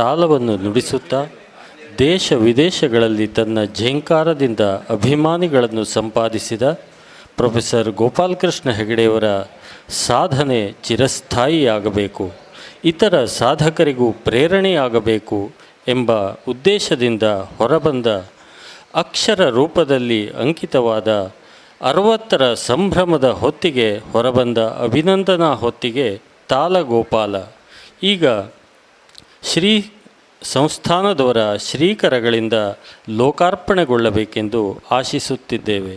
ತಾಲವನ್ನು ನುಡಿಸುತ್ತಾ ದೇಶ ವಿದೇಶಗಳಲ್ಲಿ ತನ್ನ ಝೇಂಕಾರದಿಂದ ಅಭಿಮಾನಿಗಳನ್ನು ಸಂಪಾದಿಸಿದ ಪ್ರೊಫೆಸರ್ ಗೋಪಾಲಕೃಷ್ಣ ಹೆಗಡೆಯವರ ಸಾಧನೆ ಚಿರಸ್ಥಾಯಿಯಾಗಬೇಕು, ಇತರ ಸಾಧಕರಿಗೂ ಪ್ರೇರಣೆಯಾಗಬೇಕು ಎಂಬ ಉದ್ದೇಶದಿಂದ ಹೊರಬಂದ ಅಕ್ಷರ ರೂಪದಲ್ಲಿ ಅಂಕಿತವಾದ 60ರ ಸಂಭ್ರಮದ ಹೊತ್ತಿಗೆ ಹೊರಬಂದ ಅಭಿನಂದನಾ ಹೊತ್ತಿಗೆ ತಾಲಗೋಪಾಲ ಈಗ ಶ್ರೀ ಸಂಸ್ಥಾನದವರ ಶ್ರೀಕರಗಳಿಂದ ಲೋಕಾರ್ಪಣೆಗೊಳ್ಳಬೇಕೆಂದು ಆಶಿಸುತ್ತಿದ್ದೇವೆ.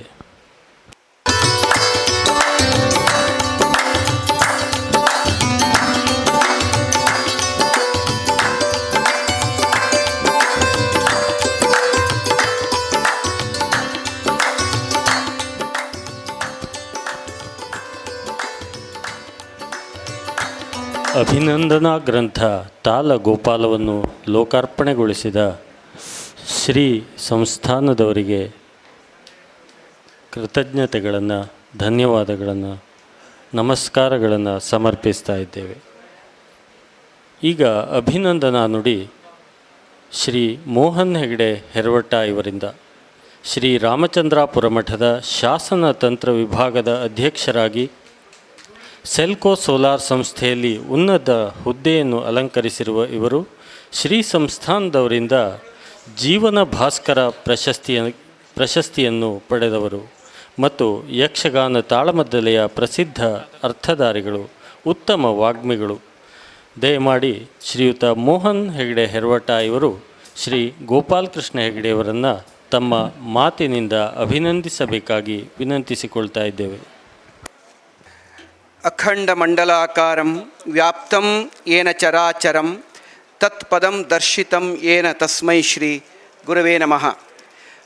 ಅಭಿನಂದನಾ ಗ್ರಂಥ ತಾಲಗೋಪಾಲವನ್ನು ಲೋಕಾರ್ಪಣೆಗೊಳಿಸಿದ ಶ್ರೀ ಸಂಸ್ಥಾನದವರಿಗೆ ಕೃತಜ್ಞತೆಗಳನ್ನು, ಧನ್ಯವಾದಗಳನ್ನು, ನಮಸ್ಕಾರಗಳನ್ನು ಸಮರ್ಪಿಸ್ತಾ ಇದ್ದೇವೆ. ಈಗ ಅಭಿನಂದನಾ ನುಡಿ ಶ್ರೀ ಮೋಹನ್ ಹೆಗಡೆ ಹೆರವಟ್ಟ ಇವರಿಂದ. ಶ್ರೀ ರಾಮಚಂದ್ರಾಪುರ ಮಠದ ಶಾಸನ ತಂತ್ರ ವಿಭಾಗದ ಅಧ್ಯಕ್ಷರಾಗಿ ಸೆಲ್ಕೋ ಸೋಲಾರ್ ಸಂಸ್ಥೆಯಲ್ಲಿ ಉನ್ನತ ಹುದ್ದೆಯನ್ನು ಅಲಂಕರಿಸಿರುವ ಇವರು ಶ್ರೀ ಸಂಸ್ಥಾನದವರಿಂದ ಜೀವನ ಭಾಸ್ಕರ ಪ್ರಶಸ್ತಿಯನ್ನು ಪಡೆದವರು ಮತ್ತು ಯಕ್ಷಗಾನ ತಾಳಮದ್ದಲೆಯ ಪ್ರಸಿದ್ಧ ಅರ್ಥಧಾರಿಗಳು, ಉತ್ತಮ ವಾಗ್ಮಿಗಳು. ದಯಮಾಡಿ ಶ್ರೀಯುತ ಮೋಹನ್ ಹೆಗಡೆ ಹೆರವಟ್ಟ ಇವರು ಶ್ರೀ ಗೋಪಾಲಕೃಷ್ಣ ಹೆಗಡೆಯವರನ್ನು ತಮ್ಮ ಮಾತಿನಿಂದ ಅಭಿನಂದಿಸಬೇಕಾಗಿ ವಿನಂತಿಸಿಕೊಳ್ತಾ ಇದ್ದೇವೆ. ಅಖಂಡ ಮಂಡಲಾಕಾರಂ ವ್ಯಾಪ್ತಂ ಏನ ಚರಾಚರಂ ತತ್ಪದಂ ದರ್ಶಿತಂ ಏನ ತಸ್ಮೈ ಶ್ರೀ ಗುರವೇ ನಮಃ.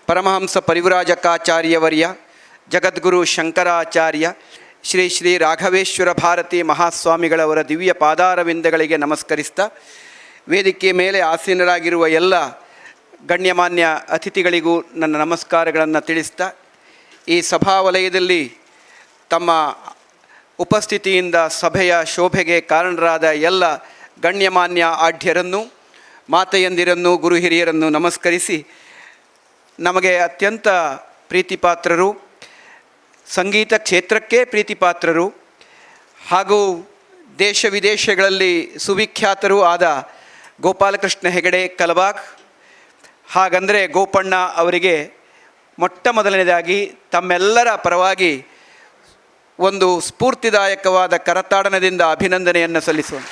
ಪರಮಹಂಸ ಪರಿವ್ರಾಜಕಾಚಾರ್ಯವರ್ಯ ಜಗದ್ಗುರು ಶಂಕರಾಚಾರ್ಯ ಶ್ರೀ ಶ್ರೀ ರಾಘವೇಶ್ವರ ಭಾರತಿ ಮಹಾಸ್ವಾಮಿಗಳವರ ದಿವ್ಯ ಪಾದಾರವಿಂದಗಳಿಗೆ ನಮಸ್ಕರಿಸ್ತಾ, ವೇದಿಕೆಯ ಮೇಲೆ ಆಸೀನರಾಗಿರುವ ಎಲ್ಲ ಗಣ್ಯಮಾನ್ಯ ಅತಿಥಿಗಳಿಗೂ ನನ್ನ ನಮಸ್ಕಾರಗಳನ್ನು ತಿಳಿಸ್ತಾ, ಈ ಸಭಾವಲಯದಲ್ಲಿ ತಮ್ಮ ಉಪಸ್ಥಿತಿಯಿಂದ ಸಭೆಯ ಶೋಭೆಗೆ ಕಾರಣರಾದ ಎಲ್ಲ ಗಣ್ಯಮಾನ್ಯ ಆಢ್ಯರನ್ನು, ಮಾತೆಯಂದಿರನ್ನು, ಗುರು ಹಿರಿಯರನ್ನು ನಮಸ್ಕರಿಸಿ, ನಮಗೆ ಅತ್ಯಂತ ಪ್ರೀತಿಪಾತ್ರರು, ಸಂಗೀತ ಕ್ಷೇತ್ರಕ್ಕೆ ಪ್ರೀತಿಪಾತ್ರರು ಹಾಗೂ ದೇಶ ವಿದೇಶಗಳಲ್ಲಿ ಸುವಿಖ್ಯಾತರೂ ಆದ ಗೋಪಾಲಕೃಷ್ಣ ಹೆಗಡೆ ಕಲಬಾಗ್, ಹಾಗಂದರೆ ಗೋಪಣ್ಣ ಅವರಿಗೆ ಮೊಟ್ಟ ಮೊದಲನೇದಾಗಿ ತಮ್ಮೆಲ್ಲರ ಪರವಾಗಿ ಒಂದು ಸ್ಫೂರ್ತಿದಾಯಕವಾದ ಕರತಾಡನದಿಂದ ಅಭಿನಂದನೆಯನ್ನು ಸಲ್ಲಿಸೋಣ.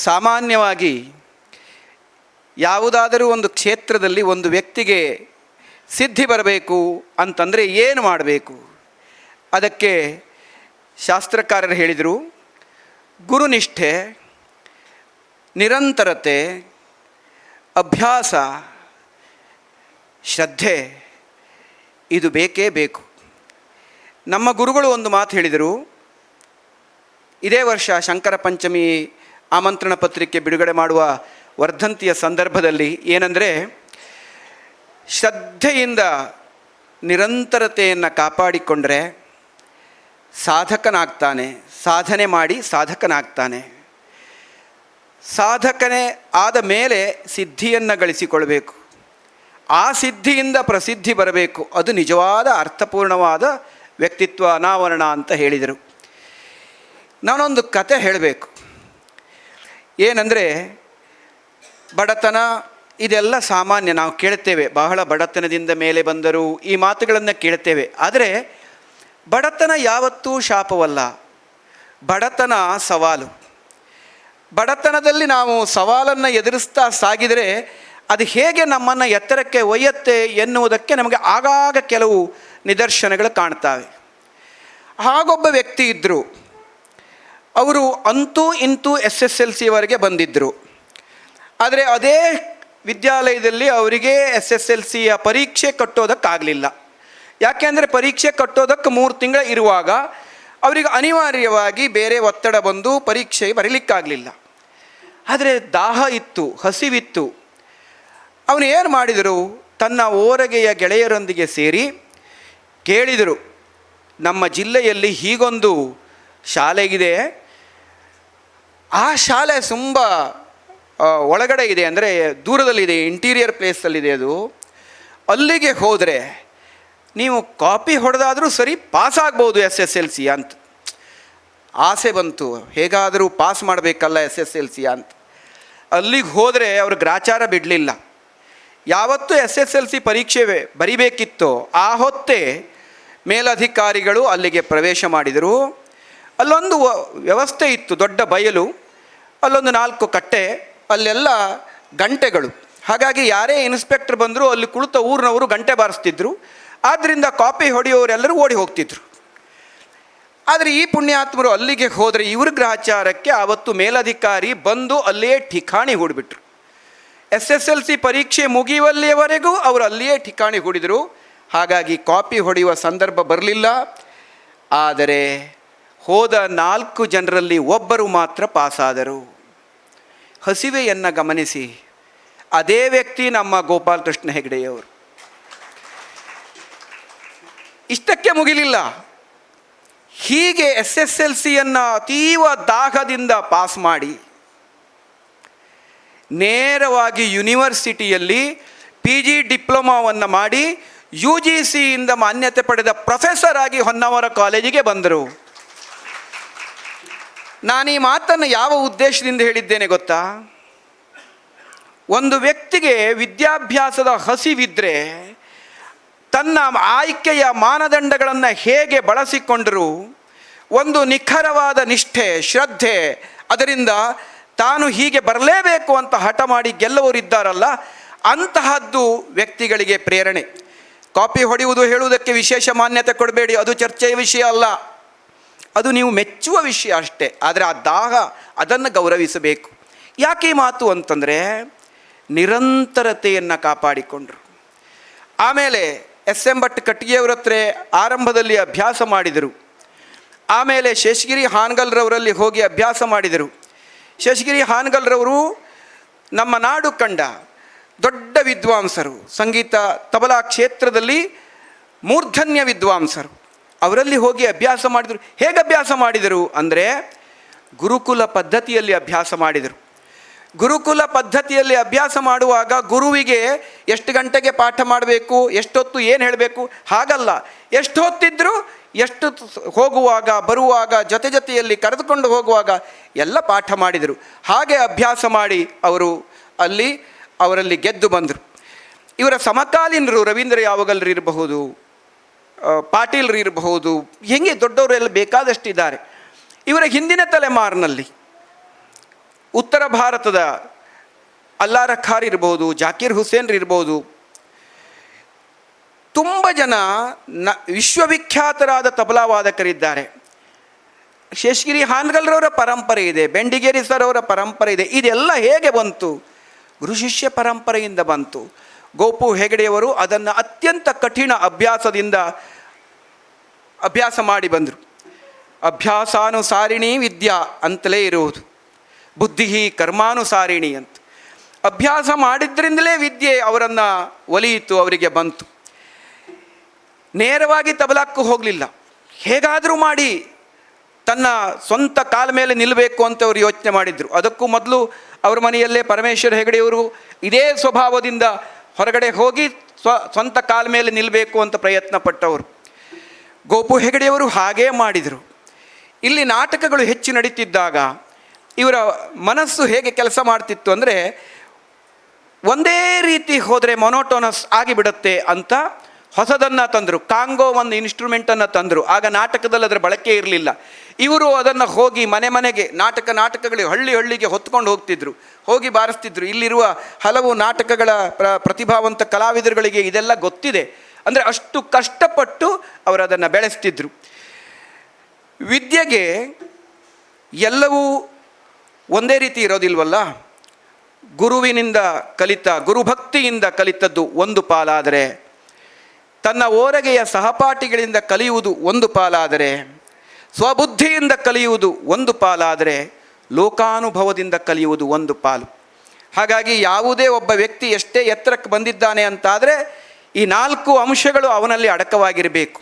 ಸಾಮಾನ್ಯವಾಗಿ ಯಾವುದಾದರೂ ಒಂದು ಕ್ಷೇತ್ರದಲ್ಲಿ ಒಂದು ವ್ಯಕ್ತಿಗೆ ಸಿದ್ಧಿ ಬರಬೇಕು ಅಂತಂದರೆ ಏನು ಮಾಡಬೇಕು? ಅದಕ್ಕೆ ಶಾಸ್ತ್ರಕಾರರು ಹೇಳಿದರು, ಗುರುನಿಷ್ಠೆ, ನಿರಂತರತೆ, ಅಭ್ಯಾಸ, ಶ್ರದ್ಧೆ, ಇದು ಬೇಕೇ ಬೇಕು. ನಮ್ಮ ಗುರುಗಳು ಒಂದು ಮಾತು ಹೇಳಿದರು. ಇದೇ ವರ್ಷ ಶಂಕರ ಪಂಚಮಿ ಆಮಂತ್ರಣ ಪತ್ರಿಕೆ ಬಿಡುಗಡೆ ಮಾಡುವ ವರ್ಧಂತಿಯ ಸಂದರ್ಭದಲ್ಲಿ ಏನಂದರೆ, ಶ್ರದ್ಧೆಯಿಂದ ನಿರಂತರತೆಯನ್ನು ಕಾಪಾಡಿಕೊಂಡರೆ ಸಾಧಕನಾಗ್ತಾನೆ, ಸಾಧನೆ ಮಾಡಿ ಸಾಧಕನಾಗ್ತಾನೆ. ಸಾಧಕನೇ ಆದ ಮೇಲೆ ಸಿದ್ಧಿಯನ್ನು ಗಳಿಸಿಕೊಳ್ಬೇಕು. ಆ ಸಿದ್ಧಿಯಿಂದ ಪ್ರಸಿದ್ಧಿ ಬರಬೇಕು. ಅದು ನಿಜವಾದ ಅರ್ಥಪೂರ್ಣವಾದ ವ್ಯಕ್ತಿತ್ವ ಅನಾವರಣ ಅಂತ ಹೇಳಿದರು. ನಾನೊಂದು ಕತೆ ಹೇಳಬೇಕು. ಏನಂದರೆ, ಬಡತನ ಇದೆಲ್ಲ ಸಾಮಾನ್ಯ, ನಾವು ಕೇಳ್ತೇವೆ. ಬಹಳ ಬಡತನದಿಂದ ಮೇಲೆ ಬಂದರು, ಈ ಮಾತುಗಳನ್ನು ಕೇಳ್ತೇವೆ. ಆದರೆ ಬಡತನ ಯಾವತ್ತೂ ಶಾಪವಲ್ಲ. ಬಡತನ ಸವಾಲು. ಬಡತನದಲ್ಲಿ ನಾವು ಸವಾಲನ್ನು ಎದುರಿಸ್ತಾ ಸಾಗಿದರೆ ಅದು ಹೇಗೆ ನಮ್ಮನ್ನು ಎತ್ತರಕ್ಕೆ ಒಯ್ಯುತ್ತೆ ಎನ್ನುವುದಕ್ಕೆ ನಮಗೆ ಆಗಾಗ ಕೆಲವು ನಿದರ್ಶನಗಳು ಕಾಣ್ತವೆ. ಹಾಗೊಬ್ಬ ವ್ಯಕ್ತಿ ಇದ್ದರು. ಅವರು ಅಂತೂ ಇಂತೂ SSLCವರೆಗೆ ಬಂದಿದ್ದರು. ಆದರೆ ಅದೇ ವಿದ್ಯಾಲಯದಲ್ಲಿ ಅವರಿಗೆ SSLCಯ ಪರೀಕ್ಷೆ ಕಟ್ಟೋದಕ್ಕಾಗಲಿಲ್ಲ. ಯಾಕೆಂದರೆ ಪರೀಕ್ಷೆ ಕಟ್ಟೋದಕ್ಕೆ 3 ತಿಂಗಳು ಇರುವಾಗ ಅವರಿಗೆ ಅನಿವಾರ್ಯವಾಗಿ ಬೇರೆ ಒತ್ತಡ ಬಂದು ಪರೀಕ್ಷೆ ಬರೀಲಿಕ್ಕಾಗಲಿಲ್ಲ. ಆದರೆ ದಾಹ ಇತ್ತು, ಹಸಿವಿತ್ತು. ಅವನು ಏನು ಮಾಡಿದರು, ತನ್ನ ಓರಗೆಯ ಗೆಳೆಯರೊಂದಿಗೆ ಸೇರಿ ಕೇಳಿದರು, ನಮ್ಮ ಜಿಲ್ಲೆಯಲ್ಲಿ ಹೀಗೊಂದು ಶಾಲೆಗಿದೆ. ಆ ಶಾಲೆ ತುಂಬ ಒಳಗಡೆ ಇದೆ, ಅಂದರೆ ದೂರದಲ್ಲಿದೆ, ಇಂಟೀರಿಯರ್ ಪ್ಲೇಸಲ್ಲಿದೆ ಅದು. ಅಲ್ಲಿಗೆ ಹೋದರೆ ನೀವು ಕಾಪಿ ಹೊಡೆದಾದರೂ ಸರಿ ಪಾಸಾಗ್ಬೋದು SSLC ಅಂತ. ಆಸೆ ಬಂತು, ಹೇಗಾದರೂ ಪಾಸ್ ಮಾಡಬೇಕಲ್ಲ SSLC ಅಂತ. ಅಲ್ಲಿಗೆ ಹೋದರೆ ಅವ್ರ ಗ್ರಾಚಾರ ಬಿಡಲಿಲ್ಲ. ಯಾವತ್ತು SSLC ಪರೀಕ್ಷೆ ಬರಿಬೇಕಿತ್ತೋ ಆ ಹೊತ್ತೇ ಮೇಲಧಿಕಾರಿಗಳು ಅಲ್ಲಿಗೆ ಪ್ರವೇಶ ಮಾಡಿದರು. ಅಲ್ಲೊಂದು ವ್ಯವಸ್ಥೆ ಇತ್ತು, ದೊಡ್ಡ ಬಯಲು, ಅಲ್ಲೊಂದು 4 ಕಟ್ಟೆ, ಅಲ್ಲೆಲ್ಲ ಗಂಟೆಗಳು. ಹಾಗಾಗಿ ಯಾರೇ ಇನ್ಸ್ಪೆಕ್ಟರ್ ಬಂದರೂ ಅಲ್ಲಿ ಕುಳಿತ ಊರಿನವರು ಗಂಟೆ ಬಾರಿಸ್ತಿದ್ರು. ಆದ್ದರಿಂದ ಕಾಪಿ ಹೊಡೆಯೋರೆಲ್ಲರೂ ಓಡಿ ಹೋಗ್ತಿದ್ರು. ಆದರೆ ಈ ಪುಣ್ಯಾತ್ಮರು ಅಲ್ಲಿಗೆ ಹೋದರೆ ಇವ್ರ ಗ್ರಹಚಾರಕ್ಕೆ ಆವತ್ತು ಮೇಲಧಿಕಾರಿ ಬಂದು ಅಲ್ಲೇ ಠಿಕಾಣಿ ಹೂಡಿಬಿಟ್ರು. SSLC ಪರೀಕ್ಷೆ ಮುಗಿಯುವಲ್ಲಿಯವರೆಗೂ ಅವರು ಅಲ್ಲಿಯೇ ಠಿಕಾಣಿ ಹೂಡಿದರು. ಹಾಗಾಗಿ ಕಾಪಿ ಹೊಡೆಯುವ ಸಂದರ್ಭ ಬರಲಿಲ್ಲ. ಆದರೆ ಹೋದ 4 ಜನರಲ್ಲಿ ಒಬ್ಬರು ಮಾತ್ರ ಪಾಸಾದರು. ಹಸಿವೆಯನ್ನು ಗಮನಿಸಿ. ಅದೇ ವ್ಯಕ್ತಿ ನಮ್ಮ ಗೋಪಾಲಕೃಷ್ಣ ಹೆಗಡೆಯವರು. ಇಷ್ಟಕ್ಕೆ ಮುಗಿಲಿಲ್ಲ. ಹೀಗೆ SSLCಯನ್ನು ಅತೀವ ದಾಹದಿಂದ ಪಾಸ್ ಮಾಡಿ ನೇರವಾಗಿ ಯೂನಿವರ್ಸಿಟಿಯಲ್ಲಿ PG ಡಿಪ್ಲೊಮಾವನ್ನು ಮಾಡಿ UGCಯಿಂದ ಮಾನ್ಯತೆ ಪಡೆದ ಪ್ರೊಫೆಸರ್ ಆಗಿ ಹೊನ್ನಾವರ ಕಾಲೇಜಿಗೆ ಬಂದರು. ನಾನು ಈ ಮಾತನ್ನು ಯಾವ ಉದ್ದೇಶದಿಂದ ಹೇಳಿದ್ದೇನೆ ಗೊತ್ತಾ? ಒಂದು ವ್ಯಕ್ತಿಗೆ ವಿದ್ಯಾಭ್ಯಾಸದ ಹಸಿವಿದ್ದರೆ ತನ್ನ ಆಯ್ಕೆಯ ಮಾನದಂಡಗಳನ್ನು ಹೇಗೆ ಬಳಸಿಕೊಂಡರೂ ಒಂದು ನಿಖರವಾದ ನಿಷ್ಠೆ, ಶ್ರದ್ಧೆ, ಅದರಿಂದ ತಾನು ಹೀಗೆ ಬರಲೇಬೇಕು ಅಂತ ಹಠ ಮಾಡಿ ಗೆಲ್ಲುವರಿದ್ದಾರಲ್ಲ, ಅಂತಹದ್ದು ವ್ಯಕ್ತಿಗಳಿಗೆ ಪ್ರೇರಣೆ. ಕಾಪಿ ಹೊಡೆಯುವುದು ಹೇಳುವುದಕ್ಕೆ ವಿಶೇಷ ಮಾನ್ಯತೆ ಕೊಡಬೇಡಿ, ಅದು ಚರ್ಚೆಯ ವಿಷಯ ಅಲ್ಲ, ಅದು ನೀವು ಮೆಚ್ಚುವ ವಿಷಯ ಅಷ್ಟೇ. ಆದರೆ ಆ ದಾಹ, ಅದನ್ನು ಗೌರವಿಸಬೇಕು. ಯಾಕೆ ಈ ಮಾತು ಅಂತಂದರೆ ನಿರಂತರತೆಯನ್ನು ಕಾಪಾಡಿಕೊಂಡರು. ಆಮೇಲೆ SM ಭಟ್ ಕಟ್ಟಿಗೆಯವರ ಹತ್ರ ಆರಂಭದಲ್ಲಿ ಅಭ್ಯಾಸ ಮಾಡಿದರು. ಆಮೇಲೆ ಶೇಷಗಿರಿ ಹಾನಗಲ್ರವರಲ್ಲಿ ಹೋಗಿ ಅಭ್ಯಾಸ ಮಾಡಿದರು. ಶೇಷಗಿರಿ ಹಾನಗಲ್ರವರು ನಮ್ಮ ನಾಡು ಕಂಡ ದೊಡ್ಡ ವಿದ್ವಾಂಸರು, ಸಂಗೀತ ತಬಲಾ ಕ್ಷೇತ್ರದಲ್ಲಿ ಮೂರ್ಧನ್ಯ ವಿದ್ವಾಂಸರು. ಅವರಲ್ಲಿ ಹೋಗಿ ಅಭ್ಯಾಸ ಮಾಡಿದರು. ಹೇಗೆ ಅಭ್ಯಾಸ ಮಾಡಿದರು ಅಂದರೆ ಗುರುಕುಲ ಪದ್ಧತಿಯಲ್ಲಿ ಅಭ್ಯಾಸ ಮಾಡಿದರು. ಗುರುಕುಲ ಪದ್ಧತಿಯಲ್ಲಿ ಅಭ್ಯಾಸ ಮಾಡುವಾಗ ಗುರುವಿಗೆ ಎಷ್ಟು ಗಂಟೆಗೆ ಪಾಠ ಮಾಡಬೇಕು, ಎಷ್ಟೊತ್ತು ಏನು ಹೇಳಬೇಕು ಹಾಗಲ್ಲ. ಎಷ್ಟು ಹೊತ್ತಿದ್ದರೂ, ಎಷ್ಟು ಹೋಗುವಾಗ ಬರುವಾಗ, ಜೊತೆಯಲ್ಲಿ ಕರೆದುಕೊಂಡು ಹೋಗುವಾಗ ಎಲ್ಲ ಪಾಠ ಮಾಡಿದರು. ಹಾಗೆ ಅಭ್ಯಾಸ ಮಾಡಿ ಅವರು ಅವರಲ್ಲಿ ಗೆದ್ದು ಬಂದರು. ಇವರ ಸಮಕಾಲೀನರು ರವೀಂದ್ರ ಯಾವಗಲ್ರು ಇರಬಹುದು, ಪಾಟೀಲ್ರು ಇರಬಹುದು, ಹೆಂಗೆ ದೊಡ್ಡವರೆಲ್ಲ ಬೇಕಾದಷ್ಟಿದ್ದಾರೆ. ಇವರ ಹಿಂದಿನ ತಲೆಮಾರಿನಲ್ಲಿ ಉತ್ತರ ಭಾರತದ ಅಲ್ಲಾರ ಖಾರ್ ಇರ್ಬೋದು, ಜಾಕೀರ್ ಹುಸೇನ್ ಇರ್ಬೋದು, ತುಂಬ ಜನ ವಿಶ್ವವಿಖ್ಯಾತರಾದ ತಬಲಾ ವಾದಕರಿದ್ದಾರೆ. ಶೇಷಗಿರಿ ಹಾನಗಲ್ರವರ ಪರಂಪರೆ ಇದೆ, ಬೆಂಡಿಗೇರಿ ಸರ್ ಅವರ ಪರಂಪರೆ ಇದೆ. ಇದೆಲ್ಲ ಹೇಗೆ ಬಂತು? ಗುರು ಶಿಷ್ಯ ಪರಂಪರೆಯಿಂದ ಬಂತು. ಗೋಪು ಹೆಗಡೆಯವರು ಅದನ್ನು ಅತ್ಯಂತ ಕಠಿಣ ಅಭ್ಯಾಸದಿಂದ ಅಭ್ಯಾಸ ಮಾಡಿ ಬಂದರು. ಅಭ್ಯಾಸಾನುಸಾರಿಣಿ ವಿದ್ಯಾ ಅಂತಲೇ ಇರುವುದು, ಬುದ್ಧಿ ಕರ್ಮಾನುಸಾರಿಣಿ ಅಂತ. ಅಭ್ಯಾಸ ಮಾಡಿದ್ರಿಂದಲೇ ವಿದ್ಯೆ ಅವರನ್ನು ಒಲಿಯಿತು, ಅವರಿಗೆ ಬಂತು. ನೇರವಾಗಿ ತಬಲಾಕ್ಕೂ ಹೋಗಲಿಲ್ಲ. ಹೇಗಾದರೂ ಮಾಡಿ ತನ್ನ ಸ್ವಂತ ಕಾಲ ಮೇಲೆ ನಿಲ್ಲಬೇಕು ಅಂತ ಅವರು ಯೋಚನೆ ಮಾಡಿದರು. ಅದಕ್ಕೂ ಮೊದಲು ಅವ್ರ ಮನೆಯಲ್ಲೇ ಪರಮೇಶ್ವರ ಹೆಗಡೆಯವರು ಇದೇ ಸ್ವಭಾವದಿಂದ ಹೊರಗಡೆ ಹೋಗಿ ಸ್ವಂತ ಕಾಲ ಮೇಲೆ ನಿಲ್ಲಬೇಕು ಅಂತ ಪ್ರಯತ್ನ ಪಟ್ಟವರು. ಗೋಪು ಹೆಗಡೆಯವರು ಹಾಗೇ ಮಾಡಿದರು. ಇಲ್ಲಿ ನಾಟಕಗಳು ಹೆಚ್ಚು ನಡೀತಿದ್ದಾಗ ಇವರ ಮನಸ್ಸು ಹೇಗೆ ಕೆಲಸ ಮಾಡ್ತಿತ್ತು ಅಂದರೆ, ಒಂದೇ ರೀತಿ ಹೋದರೆ ಮೊನೋಟೋನಸ್ ಆಗಿಬಿಡುತ್ತೆ ಅಂತ ಹೊಸದನ್ನು ತಂದರು. ಕಾಂಗೋ ಒಂದು ಇನ್ಸ್ಟ್ರೂಮೆಂಟನ್ನು ತಂದರು. ಆಗ ನಾಟಕದಲ್ಲಿ ಅದರ ಬಳಕೆ ಇರಲಿಲ್ಲ. ಇವರು ಅದನ್ನು ಹೋಗಿ ಮನೆಗೆ ನಾಟಕಗಳಿಗೆ ಹಳ್ಳಿಗೆ ಹೊತ್ಕೊಂಡು ಹೋಗ್ತಿದ್ರು, ಹೋಗಿ ಬಾರಿಸ್ತಿದ್ರು. ಇಲ್ಲಿರುವ ಹಲವು ನಾಟಕಗಳ ಪ್ರತಿಭಾವಂತ ಕಲಾವಿದರುಗಳಿಗೆ ಇದೆಲ್ಲ ಗೊತ್ತಿದೆ. ಅಂದರೆ ಅಷ್ಟು ಕಷ್ಟಪಟ್ಟು ಅವರು ಅದನ್ನು ಬೆಳೆಸ್ತಿದ್ರು. ವಿದ್ಯೆಗೆ ಎಲ್ಲವೂ ಒಂದೇ ರೀತಿ ಇರೋದಿಲ್ವಲ್ಲ. ಗುರುವಿನಿಂದ ಕಲಿತ, ಗುರುಭಕ್ತಿಯಿಂದ ಕಲಿತದ್ದು ಒಂದು ಪಾಲಾದರೆ, ತನ್ನ ಓರಗೆಯ ಸಹಪಾಠಿಗಳಿಂದ ಕಲಿಯುವುದು ಒಂದು ಪಾಲಾದರೆ, ಸ್ವಬುದ್ಧಿಯಿಂದ ಕಲಿಯುವುದು ಒಂದು ಪಾಲಾದರೆ, ಲೋಕಾನುಭವದಿಂದ ಕಲಿಯುವುದು ಒಂದು ಪಾಲು. ಹಾಗಾಗಿ ಯಾವುದೇ ಒಬ್ಬ ವ್ಯಕ್ತಿ ಎಷ್ಟೇ ಎತ್ತರಕ್ಕೆ ಬಂದಿದ್ದಾನೆ ಅಂತಾದರೆ ಈ 4 ಅಂಶಗಳು ಅವನಲ್ಲಿ ಅಡಕವಾಗಿರಬೇಕು.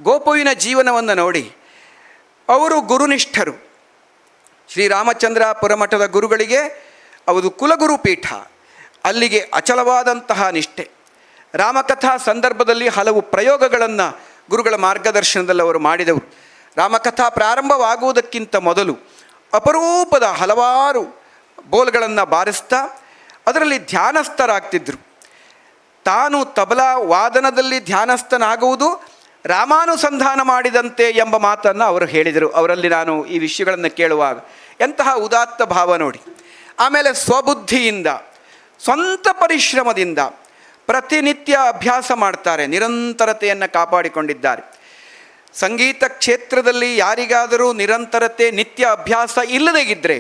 ಗೋಪುವಿನ ಜೀವನವನ್ನು ನೋಡಿ, ಅವರು ಗುರುನಿಷ್ಠರು. ಶ್ರೀರಾಮಚಂದ್ರಾಪುರ ಮಠದ ಗುರುಗಳಿಗೆ ಅದು ಕುಲಗುರು ಪೀಠ. ಅಲ್ಲಿಗೆ ಅಚಲವಾದಂತಹ ನಿಷ್ಠೆ. ರಾಮಕಥಾ ಸಂದರ್ಭದಲ್ಲಿ ಹಲವು ಪ್ರಯೋಗಗಳನ್ನು ಗುರುಗಳ ಮಾರ್ಗದರ್ಶನದಲ್ಲಿ ಅವರು ಮಾಡಿದವರು. ರಾಮಕಥಾ ಪ್ರಾರಂಭವಾಗುವುದಕ್ಕಿಂತ ಮೊದಲು ಅಪರೂಪದ ಹಲವಾರು ಬೋಲ್ಗಳನ್ನು ಬಾರಿಸ್ತಾ ಅದರಲ್ಲಿ ಧ್ಯಾನಸ್ಥರಾಗ್ತಿದ್ದರು. ತಾನು ತಬಲಾ ವಾದನದಲ್ಲಿ ಧ್ಯಾನಸ್ಥನಾಗುವುದು ರಾಮಾನುಸಂಧಾನ ಮಾಡಿದಂತೆ ಎಂಬ ಮಾತನ್ನು ಅವರು ಹೇಳಿದರು. ಅವರಲ್ಲಿ ನಾನು ಈ ವಿಷಯಗಳನ್ನು ಕೇಳುವಾಗ ಎಂತಹ ಉದಾತ್ತ ಭಾವ ನೋಡಿ. ಆಮೇಲೆ ಸ್ವಬುದ್ಧಿಯಿಂದ, ಸ್ವಂತ ಪರಿಶ್ರಮದಿಂದ ಪ್ರತಿನಿತ್ಯ ಅಭ್ಯಾಸ ಮಾಡ್ತಾರೆ, ನಿರಂತರತೆಯನ್ನು ಕಾಪಾಡಿಕೊಂಡಿದ್ದಾರೆ. ಸಂಗೀತ ಕ್ಷೇತ್ರದಲ್ಲಿ ಯಾರಿಗಾದರೂ ನಿರಂತರತೆ, ನಿತ್ಯ ಅಭ್ಯಾಸ ಇಲ್ಲದೇ ಇದ್ದರೆ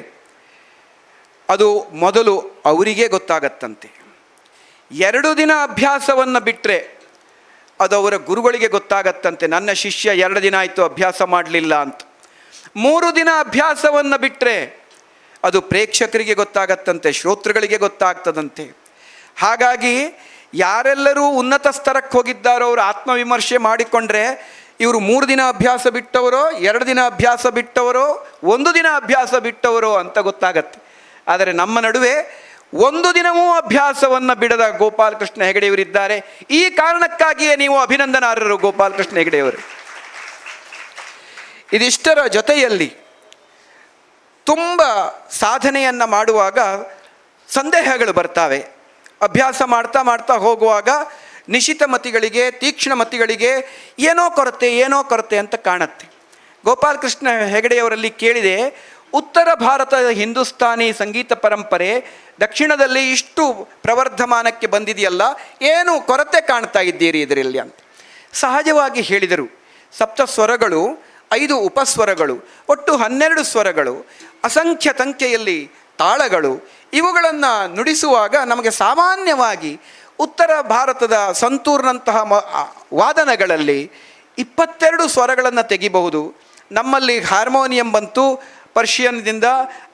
ಅದು ಮೊದಲು ಅವರಿಗೆ ಗೊತ್ತಾಗತ್ತಂತೆ. 2 ದಿನ ಅಭ್ಯಾಸವನ್ನು ಬಿಟ್ಟರೆ ಅದು ಅವರ ಗುರುಗಳಿಗೆ ಗೊತ್ತಾಗತ್ತಂತೆ, ನನ್ನ ಶಿಷ್ಯ 2 ದಿನ ಆಯಿತು ಅಭ್ಯಾಸ ಮಾಡಲಿಲ್ಲ ಅಂತ. 3 ದಿನ ಅಭ್ಯಾಸವನ್ನು ಬಿಟ್ಟರೆ ಅದು ಪ್ರೇಕ್ಷಕರಿಗೆ ಗೊತ್ತಾಗತ್ತಂತೆ, ಶ್ರೋತೃಗಳಿಗೆ ಗೊತ್ತಾಗ್ತದಂತೆ. ಹಾಗಾಗಿ ಯಾರೆಲ್ಲರೂ ಉನ್ನತ ಸ್ತರಕ್ಕೆ ಹೋಗಿದ್ದಾರೋ ಅವರು ಆತ್ಮವಿಮರ್ಶೆ ಮಾಡಿಕೊಂಡ್ರೆ ಇವರು 3 ದಿನ ಅಭ್ಯಾಸ ಬಿಟ್ಟವರೋ, 2 ದಿನ ಅಭ್ಯಾಸ ಬಿಟ್ಟವರೋ, 1 ದಿನ ಅಭ್ಯಾಸ ಬಿಟ್ಟವರೋ ಅಂತ ಗೊತ್ತಾಗತ್ತೆ. ಆದರೆ ನಮ್ಮ ನಡುವೆ 1 ದಿನವೂ ಅಭ್ಯಾಸವನ್ನು ಬಿಡದ ಗೋಪಾಲಕೃಷ್ಣ ಹೆಗಡೆಯವರಿದ್ದಾರೆ. ಈ ಕಾರಣಕ್ಕಾಗಿಯೇ ನೀವು ಅಭಿನಂದನಾರ್ಹರು ಗೋಪಾಲಕೃಷ್ಣ ಹೆಗಡೆಯವರು. ಇದಿಷ್ಟರ ಜೊತೆಯಲ್ಲಿ ತುಂಬ ಸಾಧನೆಯನ್ನು ಮಾಡುವಾಗ ಸಂದೇಹಗಳು ಬರ್ತಾವೆ. ಅಭ್ಯಾಸ ಮಾಡ್ತಾ ಮಾಡ್ತಾ ಹೋಗುವಾಗ ನಿಶಿತ ಮತಿಗಳಿಗೆ, ತೀಕ್ಷ್ಣ ಮತಿಗಳಿಗೆ ಏನೋ ಕೊರತೆ ಅಂತ ಕಾಣುತ್ತೆ. ಗೋಪಾಲಕೃಷ್ಣ ಹೆಗಡೆಯವರಲ್ಲಿ ಕೇಳಿದೆ, ಉತ್ತರ ಭಾರತದ ಹಿಂದೂಸ್ತಾನಿ ಸಂಗೀತ ಪರಂಪರೆ ದಕ್ಷಿಣದಲ್ಲಿ ಇಷ್ಟು ಪ್ರವರ್ಧಮಾನಕ್ಕೆ ಬಂದಿದೆಯಲ್ಲ, ಏನು ಕೊರತೆ ಕಾಣ್ತಾ ಇದ್ದೀರಿ ಇದರಲ್ಲಿ ಅಂತ. ಸಹಜವಾಗಿ ಹೇಳಿದರು. ಸಪ್ತ ಸ್ವರಗಳು, 5 ಉಪಸ್ವರಗಳು, ಒಟ್ಟು 12 ಸ್ವರಗಳು, ಅಸಂಖ್ಯ ಸಂಖ್ಯೆಯಲ್ಲಿ ತಾಳಗಳು, ಇವುಗಳನ್ನು ನುಡಿಸುವಾಗ ನಮಗೆ ಸಾಮಾನ್ಯವಾಗಿ ಉತ್ತರ ಭಾರತದ ಸಂತೂರ್ನಂತಹ ವಾದನಗಳಲ್ಲಿ 22 ಸ್ವರಗಳನ್ನು ತೆಗಿಬಹುದು. ನಮ್ಮಲ್ಲಿ ಹಾರ್ಮೋನಿಯಂ ಬಂತು ಪರ್ಷಿಯನ್ದಿಂದ,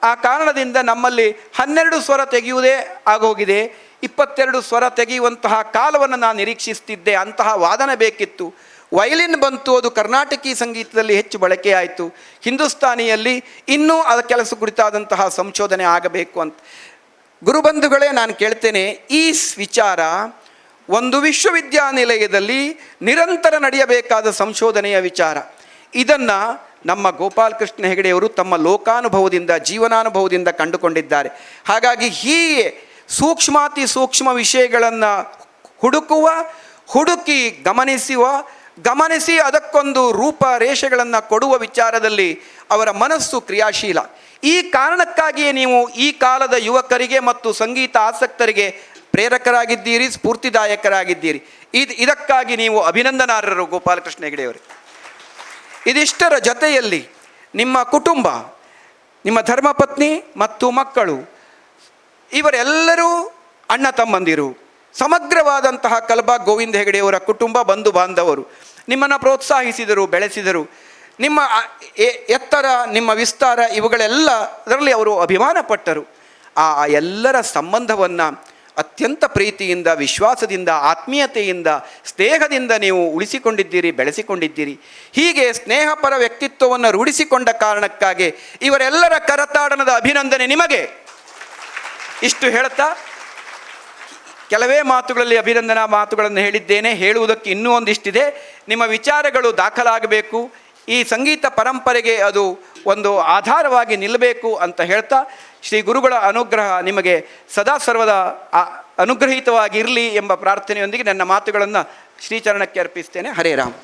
ಆ ಕಾರಣದಿಂದ ನಮ್ಮಲ್ಲಿ 12 ಸ್ವರ ತೆಗೆಯುವುದೇ ಆಗೋಗಿದೆ. 22 ಸ್ವರ ತೆಗೆಯುವಂತಹ ಕಾಲವನ್ನು ನಾನು ನಿರೀಕ್ಷಿಸ್ತಿದ್ದೆ, ಅಂತಹ ವಾದನ ಬೇಕಿತ್ತು. ವಯಲಿನ್ ಬಂತು, ಅದು ಕರ್ನಾಟಕಿ ಸಂಗೀತದಲ್ಲಿ ಹೆಚ್ಚು ಬಳಕೆಯಾಯಿತು. ಹಿಂದೂಸ್ತಾನಿಯಲ್ಲಿ ಇನ್ನೂ ಅದ ಕೆಲಸ ಕುರಿತಾದಂತಹ ಸಂಶೋಧನೆ ಆಗಬೇಕು ಅಂತ. ಗುರುಬಂಧುಗಳೇ, ನಾನು ಕೇಳ್ತೇನೆ, ಈ ವಿಚಾರ ಒಂದು ವಿಶ್ವವಿದ್ಯಾನಿಲಯದಲ್ಲಿ ನಿರಂತರ ನಡೆಯಬೇಕಾದ ಸಂಶೋಧನೆಯ ವಿಚಾರ. ಇದನ್ನು ನಮ್ಮ ಗೋಪಾಲಕೃಷ್ಣ ಹೆಗಡೆಯವರು ತಮ್ಮ ಲೋಕಾನುಭವದಿಂದ, ಜೀವನಾನುಭವದಿಂದ ಕಂಡುಕೊಂಡಿದ್ದಾರೆ. ಹಾಗಾಗಿ ಹೀಗೆ ಸೂಕ್ಷ್ಮಾತಿ ಸೂಕ್ಷ್ಮ ವಿಷಯಗಳನ್ನು ಹುಡುಕಿ ಗಮನಿಸಿ ಅದಕ್ಕೊಂದು ರೂಪ ರೇಷೆಗಳನ್ನು ಕೊಡುವ ವಿಚಾರದಲ್ಲಿ ಅವರ ಮನಸ್ಸು ಕ್ರಿಯಾಶೀಲ. ಈ ಕಾರಣಕ್ಕಾಗಿಯೇ ನೀವು ಈ ಕಾಲದ ಯುವಕರಿಗೆ ಮತ್ತು ಸಂಗೀತ ಆಸಕ್ತರಿಗೆ ಪ್ರೇರಕರಾಗಿದ್ದೀರಿ, ಸ್ಫೂರ್ತಿದಾಯಕರಾಗಿದ್ದೀರಿ. ಇದಕ್ಕಾಗಿ ನೀವು ಅಭಿನಂದನಾರ್ಹರು ಗೋಪಾಲಕೃಷ್ಣ ಹೆಗಡೆಯವರು. ಇದಿಷ್ಟರ ಜೊತೆಯಲ್ಲಿ ನಿಮ್ಮ ಕುಟುಂಬ, ನಿಮ್ಮ ಧರ್ಮಪತ್ನಿ ಮತ್ತು ಮಕ್ಕಳು, ಇವರೆಲ್ಲರೂ ಅಣ್ಣ ತಮ್ಮಂದಿರು, ಸಮಗ್ರವಾದಂತಹ ಕಲಬಾ ಗೋವಿಂದ ಹೆಗಡೆಯವರ ಕುಟುಂಬ, ಬಂಧು ಬಾಂಧವರು ನಿಮ್ಮನ್ನು ಪ್ರೋತ್ಸಾಹಿಸಿದರು, ಬೆಳೆಸಿದರು. ನಿಮ್ಮ ಎತ್ತರ, ನಿಮ್ಮ ವಿಸ್ತಾರ, ಇವುಗಳೆಲ್ಲ ಅದರಲ್ಲಿ ಅವರು ಅಭಿಮಾನ ಪಟ್ಟರು. ಆ ಎಲ್ಲರ ಸಂಬಂಧವನ್ನು ಅತ್ಯಂತ ಪ್ರೀತಿಯಿಂದ, ವಿಶ್ವಾಸದಿಂದ, ಆತ್ಮೀಯತೆಯಿಂದ, ಸ್ನೇಹದಿಂದ ನೀವು ಉಳಿಸಿಕೊಂಡಿದ್ದೀರಿ, ಬೆಳೆಸಿಕೊಂಡಿದ್ದೀರಿ. ಹೀಗೆ ಸ್ನೇಹಪರ ವ್ಯಕ್ತಿತ್ವವನ್ನು ರೂಢಿಸಿಕೊಂಡ ಕಾರಣಕ್ಕಾಗಿ ಇವರೆಲ್ಲರ ಕರತಾಡನದ ಅಭಿನಂದನೆ ನಿಮಗೆ. ಇಷ್ಟು ಹೇಳ್ತಾ ಕೆಲವೇ ಮಾತುಗಳಲ್ಲಿ ಅಭಿನಂದನಾ ಮಾತುಗಳನ್ನು ಹೇಳಿದ್ದೇನೆ. ಹೇಳುವುದಕ್ಕೆ ಇನ್ನೂ ಒಂದಿಷ್ಟಿದೆ. ನಿಮ್ಮ ವಿಚಾರಗಳು ದಾಖಲಾಗಬೇಕು, ಈ ಸಂಗೀತ ಪರಂಪರೆಗೆ ಅದು ಒಂದು ಆಧಾರವಾಗಿ ನಿಲ್ಲಬೇಕು ಅಂತ ಹೇಳ್ತಾ, ಶ್ರೀ ಗುರುಗಳ ಅನುಗ್ರಹ ನಿಮಗೆ ಸದಾ ಸರ್ವದ ಅನುಗ್ರಹಿತವಾಗಿರಲಿ ಎಂಬ ಪ್ರಾರ್ಥನೆಯೊಂದಿಗೆ ನನ್ನ ಮಾತುಗಳನ್ನು ಶ್ರೀಚರಣಕ್ಕೆ ಅರ್ಪಿಸ್ತೇನೆ. ಹರೇ ರಾಮ್.